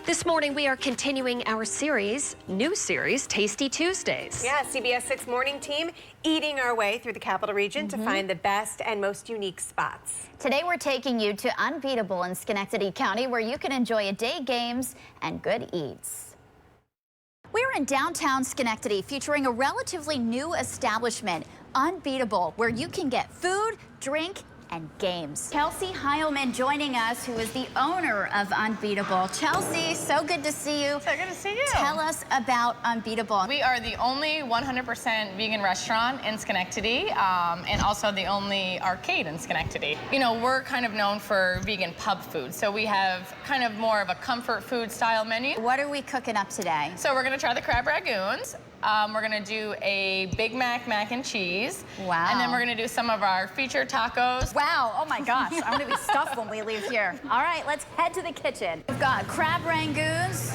This morning, we are continuing our new series, Tasty Tuesdays. Yeah, CBS 6 morning team eating our way through the capital region to find the best and most unique spots. Today, we're taking you to Unbeetable in Schenectady County, where you can enjoy a day games and good eats. We're in downtown Schenectady, featuring a relatively new establishment, Unbeatable, where you can get food, drink, and games. Chelsea Heilman joining us, who is the owner of Unbeatable. Chelsea, so good to see you. So good to see you. Tell us about Unbeatable. We are the only 100% vegan restaurant in Schenectady, and also the only arcade in Schenectady. You know, we're kind of known for vegan pub food, so we have kind of more of a comfort food style menu. What are we cooking up today? So we're gonna try the crab ragoons. We're gonna do a Big Mac mac and cheese. Wow. And then we're gonna do some of our featured tacos. Wow, oh my gosh, I'm gonna be stuffed when we leave here. All right, let's head to the kitchen. We've got crab rangoons,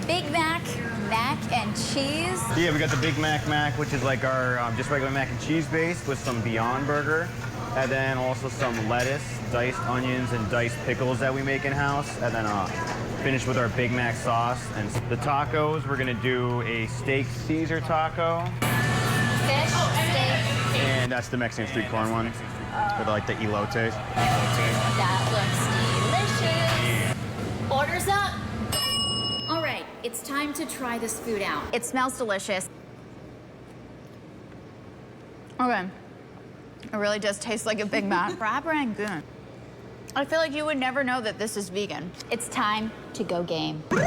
Big Mac, mac and cheese. Yeah, we got the Big Mac mac, which is like our just regular mac and cheese base with some Beyond Burger. And then also some lettuce, diced onions, and diced pickles that we make in-house. And then finish with our Big Mac sauce. And the tacos, we're gonna do a steak Caesar taco. Fish, steak. And that's the Mexican street corn one, with like the elote. That looks delicious. Orders up. All right, it's time to try this food out. It smells delicious. Okay. It really does taste like a Big Mac. Crab rangoon. I feel like you would never know that this is vegan. It's time to go game. Go in.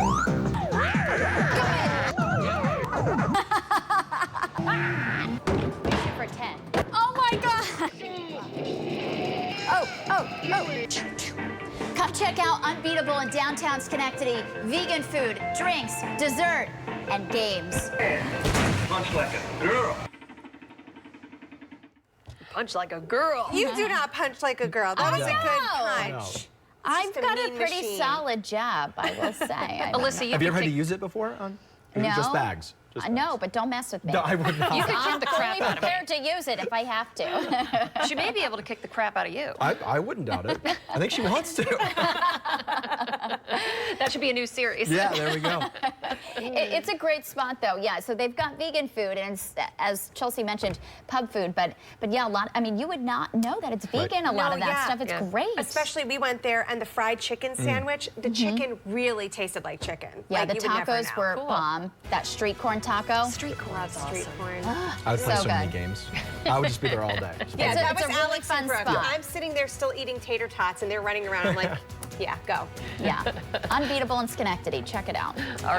For 10. Oh my God! Oh. Come check out Unbeatable in downtown Schenectady. Vegan food, drinks, dessert, and games. Punch like a girl. Punch like a girl. You do not punch like a girl. That was a good punch. I've got a pretty machine. solid jab, I will say. Alyssa, Have you ever had to use it before? No. Just bags? Just bags. No, but don't mess with me. No, I would not. You could kick the crap I'm only out of me. prepared to use it if I have to. She may be able to kick the crap out of you. I wouldn't doubt it. I think she wants to. That should be a new series. Yeah, there we go. It's a great spot, though. Yeah, so they've got vegan food, and it's, as Chelsea mentioned, pub food. But yeah, a lot. I mean, you would not know that it's vegan. A lot of that stuff. It's great. Especially we went there, and the fried chicken sandwich. The chicken really tasted like chicken. Yeah, like, the you would never tacos know. were bomb. That street corn taco. Street corn. Street corn. I would play So so many good. games. I would just be there all day. Yeah, that it's was a really Alex fun and Brooke. spot. I'm sitting there still eating tater tots, and they're running around. I'm like, yeah, go. Yeah, Unbeatable in Schenectady. Check it out.